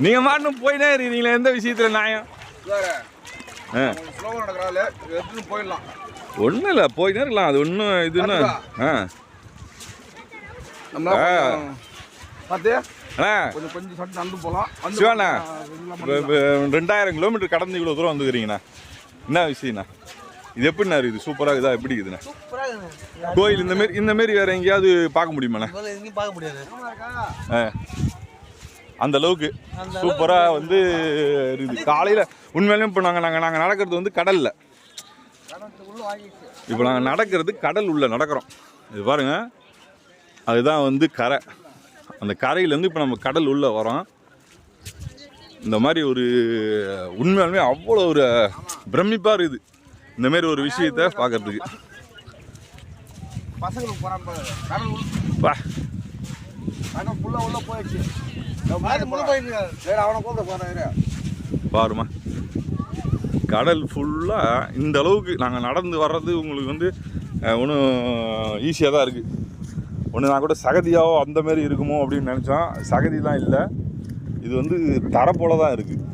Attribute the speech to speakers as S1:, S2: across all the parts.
S1: நீங்கள் மாட்டும் போயினே இருக்கிறீங்களே எந்த விஷயத்தில் நியாயம்?
S2: போயிடலாம்,
S1: ஒன்றும் இல்லை, போயினே இருக்கலாம். அது ஒன்றும் இதுன்னு சிவாண்ணா 2000 கிலோமீட்டர் கடந்து இவ்வளோ தூரம் வந்துக்கிறீங்கண்ணா. என்ன விஷயண்ணா இது? எப்படிண்ணா இருக்குது? சூப்பராக இருக்குதா? எப்படி இருக்குதுண்ணா கோயில்? இந்த மாரி வேற எங்கேயாவது பார்க்க முடியுமாண்ணா?
S3: பார்க்க முடியாது.
S1: அந்த அளவுக்கு சூப்பராக வந்து இருக்குது. காலையில் உண்மையிலேயும் இப்போ நாங்கள் நடக்கிறது வந்து கடலில். இப்போ நாங்கள் நடக்கிறது கடல் உள்ள நடக்கிறோம். இது பாருங்க, அதுதான் வந்து கரை. அந்த கரையிலேருந்து இப்போ நம்ம கடல் உள்ளே வரோம். இந்த மாதிரி ஒரு உண்மையாலுமே அவ்வளோ ஒரு பிரமிப்பாக இருக்குது இந்தமாரி ஒரு விஷயத்தை பார்க்கறதுக்கு. பாருமா, கடல் ஃபுல்லாக இந்த அளவுக்கு நாங்கள் நடந்து வர்றது உங்களுக்கு வந்து ஒன்றும் ஈஸியாக தான் இருக்குது. ஒன்று நான் கூட சகதியாவோ அந்த மாதிரி இருக்குமோ அப்படின்னு நினச்சோம். சகதிலாம் இல்லை, இது வந்து தரை போல தான் இருக்குது.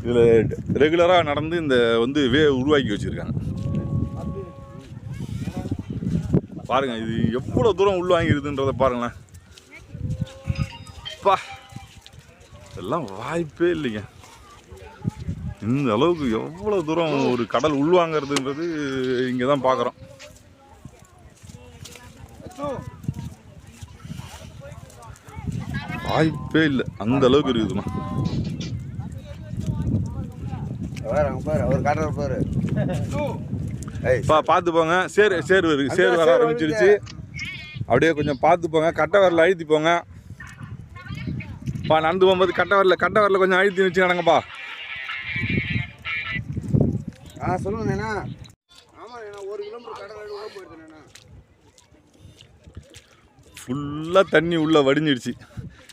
S1: இதில் ரெகுலராக நடந்து இந்த வந்து உருவாக்கி வச்சுருக்காங்க. பாருங்கள், இது எவ்வளோ தூரம் உள்வாங்கிருதுன்றதை பாருங்களேன். பா, இதெல்லாம் வாய்ப்பே இல்லைங்க. இந்த அளவுக்கு எவ்வளோ தூரம் ஒரு கடல் உள்வாங்கிறதுன்றது இங்கே தான் பார்க்குறோம். வாய்ப்பே இல்லை, அந்த அளவுக்கு இருக்குதுமா. பார்த்து போங்க. சேர் வர ஆரம்பிச்சிருச்சு. அப்படியே கொஞ்சம் பார்த்து போங்க. கட்டை வரல அழுத்தி போங்க. நடந்து போகும்போது கட்டை வரல கொஞ்சம் அழுத்தி வச்சு நடங்கப்பா.
S2: சொல்லுங்க.
S1: ஃபுல்லாக தண்ணி உள்ளே வடிஞ்சிடுச்சு.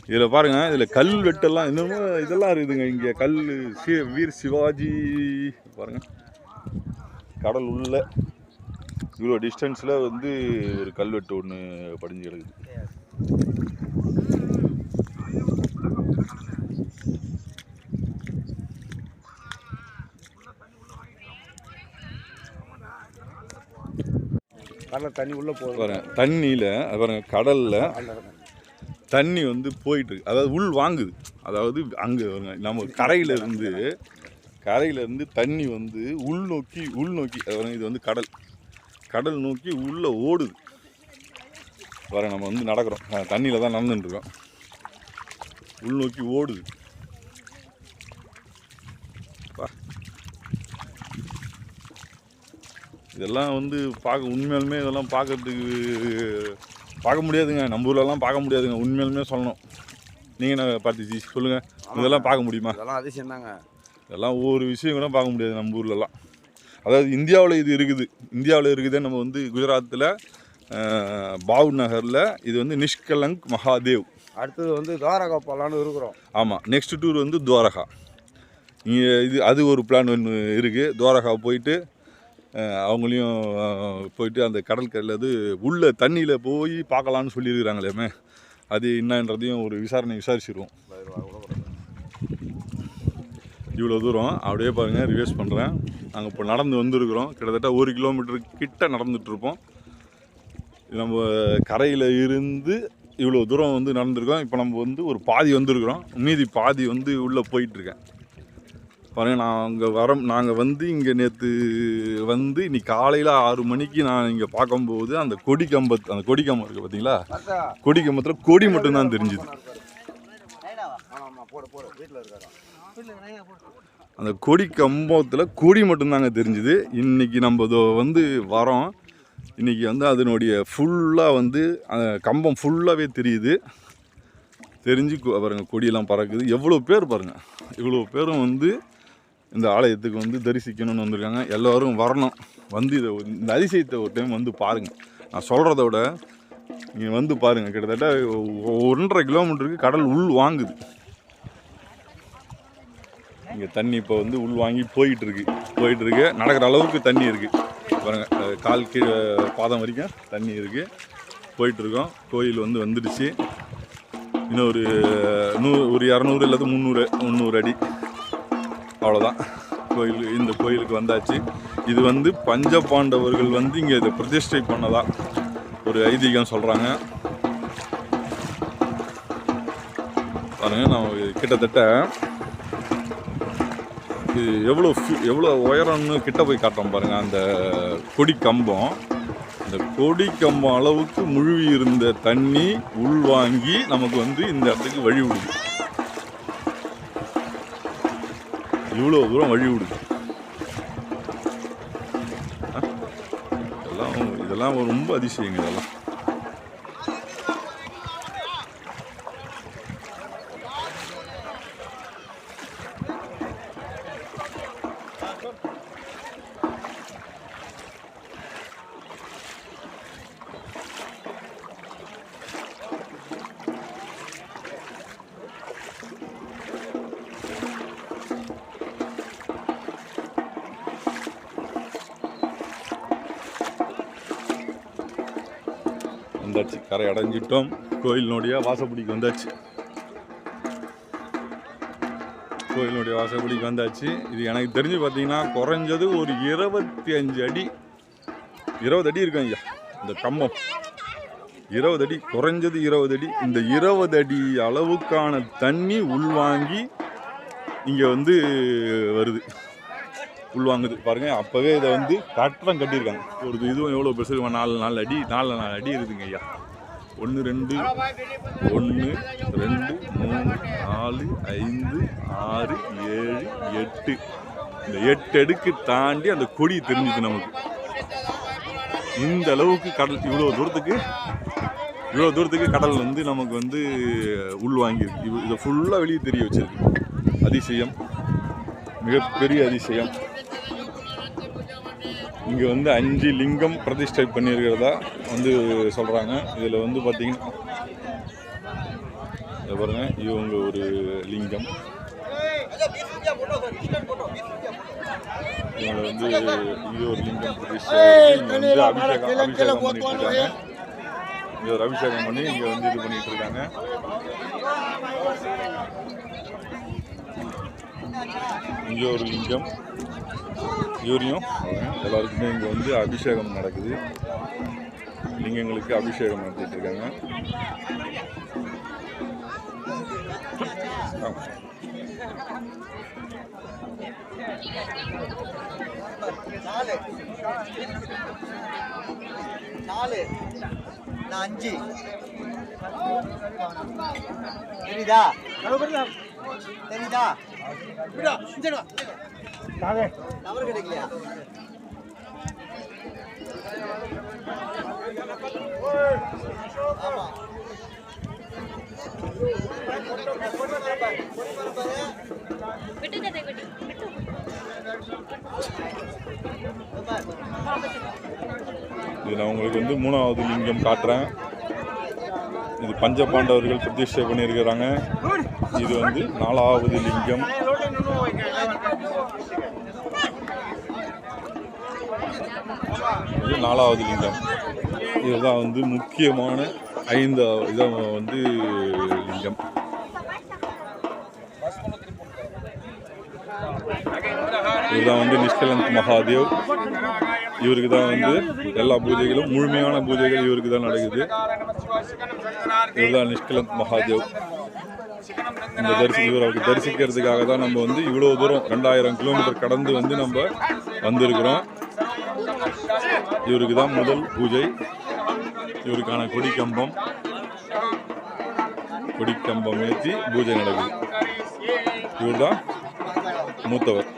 S1: இதில் பாருங்கள், இதில் கல் வெட்டெல்லாம் இன்னமும் இதெல்லாம் இருக்குதுங்க. இங்கே கல் வீர் சிவாஜி பாருங்கள், கடல் உள்ள இவ்வளோ டிஸ்டன்ஸில் வந்து ஒரு கல்வெட்டு ஒன்று படிஞ்சு கிடக்குது.
S2: கடலில் தண்ணி உள்ளே போகிறேன்.
S1: தண்ணியில் பாருங்கள், கடலில் தண்ணி வந்து போயிட்டுருக்கு. அதாவது உள் வாங்குது. அதாவது அங்கே நம்ம கரையிலேருந்து தண்ணி வந்து உள்நோக்கி இது வந்து கடல் நோக்கி உள்ளே ஓடுது. பாருங்க, நம்ம வந்து நடக்கிறோம், தண்ணியில் தான் நடந்துட்டுருக்கோம். உள்நோக்கி ஓடுது. இதெல்லாம் வந்து உண்மையாலுமே இதெல்லாம் பார்க்க முடியாதுங்க. நம்ம ஊர்லலாம் பார்க்க முடியாதுங்க, உண்மையாலுமே சொல்லணும். நீங்கள் என்ன பார்த்துச்சு சொல்லுங்கள், இதெல்லாம் பார்க்க முடியுமா?
S2: இதெல்லாம் அதிசயம் தாங்க.
S1: இதெல்லாம் ஒவ்வொரு விஷயம் கூட பார்க்க முடியாது நம்ம ஊர்லலாம். அதாவது இந்தியாவில் இது இருக்குது. நம்ம வந்து குஜராத்தில் பாவ் நகரில் இது வந்து நிஷ்கலங்க் மகாதேவ்.
S2: அடுத்தது வந்து துவாரகா போகலான்னு இருக்கிறோம்.
S1: ஆமாம், நெக்ஸ்ட் டூர் வந்து துவாரகா. இங்கே அது ஒரு பிளான் ஒன்று இருக்குது. துவாரகா போயிட்டு அவங்களையும் போயிட்டு அந்த கடற்கரையில் உள்ள தண்ணியில் போய் பார்க்கலான்னு சொல்லியிருக்கிறாங்களேமே, அது என்னன்றதையும் ஒரு விசாரிச்சிருவோம். இவ்வளோ தூரம் அப்படியே பாருங்கள், ரிவர்ஸ் பண்ணுறேன். நாங்கள் இப்போ நடந்து வந்துருக்குறோம். கிட்டத்தட்ட 1 கிலோமீட்டருக்கு கிட்ட நடந்துகிட்ருப்போம். நம்ம கரையில் இருந்து இவ்வளோ தூரம் வந்து நடந்துருக்கோம். இப்போ நம்ம வந்து ஒரு பாதி வந்துருக்குறோம், மீதி பாதி வந்து உள்ளே போயிட்டுருக்கேன். பாருங்கள், நாங்கள் வந்து இங்கே நேற்று வந்து இன்னைக்கு காலையில் 6 மணிக்கு நான் இங்கே பார்க்கும்போது அந்த கொடிக்கம்பம் இருக்குது பார்த்தீங்களா? கொடிக்கம்பத்தில் கொடி மட்டும்தான் தெரிஞ்சுது. அந்த கொடி கம்பத்தில் கொடி மட்டும்தாங்க தெரிஞ்சுது. இன்றைக்கி நம்ம வந்து வரோம். இன்றைக்கி வந்து அதனுடைய ஃபுல்லாக வந்து அந்த கம்பம் ஃபுல்லாகவே தெரியுது. தெரிஞ்சு பாருங்கள், கொடியெல்லாம் பறக்குது. எவ்வளோ பேர் பாருங்கள், இவ்வளோ பேரும் வந்து இந்த ஆலயத்துக்கு வந்து தரிசிக்கணும்னு வந்திருக்காங்க. எல்லோரும் வரணும், வந்து இந்த அதிசயத்தை ஒரு டைம் வந்து பாருங்கள். நான் சொல்கிறத விட நீங்கள் வந்து பாருங்கள். கிட்டத்தட்ட 1.5 கிலோமீட்டருக்கு கடல் உள் வாங்குது. இங்கே தண்ணி இப்போ வந்து உள் வாங்கி போயிட்டுருக்கு. நடக்கிற அளவுக்கு தண்ணி இருக்குது பாருங்கள். கால் கீழே பாதம் வரைக்கும் தண்ணி இருக்குது. போயிட்டுருக்கோம். கோயில் வந்து வந்துடுச்சு. இன்னும் ஒரு 200 இல்லது 300 அடி அவ்வளோதான். இந்த கோயிலுக்கு வந்தாச்சு. இது வந்து பஞ்ச பாண்டவர்கள் வந்து இங்கே இதை பிரதிஷ்டை பண்ணதா ஒரு ஐதீகம் சொல்கிறாங்க. பாருங்க, நான் கிட்டத்தட்ட இது எவ்வளோ உயரம்னு கிட்ட போய் காட்டுறோம் பாருங்கள். அந்த கொடி கம்பம், அந்த கொடி கம்பம் அளவுக்கு முழுவி இருந்த தண்ணி உள்வாங்கி நமக்கு வந்து இந்த இடத்துக்கு வழி விடுது. இவ்வளோ தூரம் வழி விடுது. இதெல்லாம் ரொம்ப அதிசயங்க. இதெல்லாம் வந்தாச்சு, கரை அடைஞ்சிட்டோம். கோயிலினுடைய வாசப்படிக்கு வந்தாச்சு. கோயிலினுடைய வாசப்படிக்கு வந்தாச்சு. இது எனக்கு தெரிஞ்சு பார்த்தீங்கன்னா குறைஞ்சது ஒரு 25 அடி 20 அடி இருக்கும் ஐயா. இந்த கம்பம் 20 அடி, குறைஞ்சது 20 அடி. இந்த 20 அடி அளவுக்கான தண்ணி உள்வாங்கி இங்கே வந்து வருது, உள்வாங்குது. பாருங்கள், அப்போவே இதை வந்து கட்டடம் கட்டியிருக்காங்க. ஒரு இதுவும் எவ்வளோ பெருசு, 4 அடி இருக்குதுங்க ஐயா. 1 2 1 2 3 4 5 6 7 8 இந்த 8 அடுக்கு தாண்டி அந்த கொடி தெரிஞ்சுது நமக்கு. இந்த அளவுக்கு கடல், இவ்வளோ தூரத்துக்கு கடல் வந்து நமக்கு வந்து உள்வாங்கியிருக்கு. இதை ஃபுல்லாக வெளியே தெரிய வச்சிருக்கு. அதிசயம், மிகப்பெரிய அதிசயம். இங்கே வந்து 5 லிங்கம் பிரதிஷ்டை பண்ணியிருக்கிறதா வந்து சொல்கிறாங்க. இதில் வந்து பார்த்திங்கன்னா பாருங்க, இவங்க ஒரு லிங்கம், இவங்க வந்து இது ஒரு லிங்கம் பிரதிஷ்டை. இங்கே வந்து அபிஷேகம் பண்ணிட்டு இருக்காங்க. இங்கே ஒரு அபிஷேகம் பண்ணி இங்கே வந்து இது பண்ணிட்டு இருக்காங்க. இங்கே ஒரு லிங்கம், யூரியம். எல்லாருக்குமே இங்கே வந்து அபிஷேகம் நடக்குது. லிங்கங்களுக்கு அபிஷேகம் நடத்திட்டு இருக்காங்க.
S3: தெரியுதா? நம்பர் கிடைக்கலையா? ஆமா,
S1: இது நான் உங்களுக்கு வந்து 3வது லிங்கம் காட்டுறேன். இது பஞ்ச பாண்டவர்கள் பிரதிஷ்டை பண்ணியிருக்கிறாங்க. இது வந்து 4வது லிங்கம். இது 4வது லிங்கம். இதுதான் வந்து முக்கியமான 5வது இதான் வந்து லிங்கம். இதுதான் வந்து நிஷ்கலந்த் மகாதேவ். இவருக்கு தான் வந்து எல்லா பூஜைகளும், முழுமையான பூஜைகள் இவருக்கு தான் நடக்குது. இதுதான் நிஷ்கலந்த் மகாதேவ். இந்த இவரை தரிசிக்கிறதுக்காக தான் நம்ம வந்து இவ்வளோ தூரம் 2000 கிலோமீட்டர் கடந்து வந்து நம்ம வந்திருக்கிறோம். இவருக்கு தான் முதல் பூஜை. இவருக்கான கொடிக்கம்பம் ஏற்றி பூஜை நடக்குது. இவர் தான் மூத்தவர்.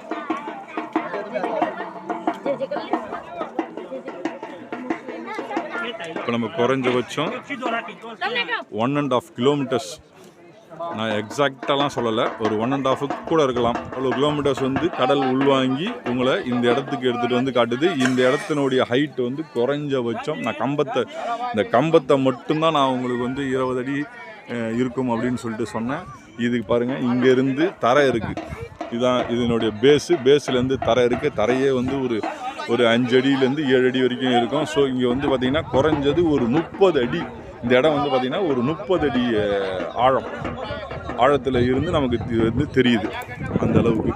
S1: இப்போ நம்ம குறைஞ்சபட்சம் 1.5 கிலோமீட்டர்ஸ், நான் எக்ஸாக்டாலாம் சொல்லலை, ஒரு 1.5 கூட இருக்கலாம், அவ்வளோ கிலோமீட்டர்ஸ் வந்து கடல் உள்வாங்கி உங்களை இந்த இடத்துக்கு எடுத்துகிட்டு வந்து காட்டுது. இந்த இடத்தினுடைய ஹைட் வந்து குறைஞ்சபட்சம், நான் இந்த கம்பத்தை மட்டும்தான் நான் உங்களுக்கு வந்து 20 அடி இருக்கும் அப்படின்னு சொல்லிட்டு சொன்னேன். இதுக்கு பாருங்கள், இங்கேருந்து தரை இருக்குது. இதுதான் இதனுடைய பேஸ்லேருந்து தரை இருக்குது. தரையே வந்து ஒரு 5 அடியிலேருந்து 7 அடி வரைக்கும் இருக்கும். ஸோ இங்கே வந்து பார்த்திங்கன்னா குறைஞ்சது ஒரு 30 அடி இந்த இடம் வந்து பார்த்திங்கன்னா ஒரு 30 அடி ஆழத்தில் இருந்து நமக்கு வந்து தெரியுது அந்த அளவுக்கு.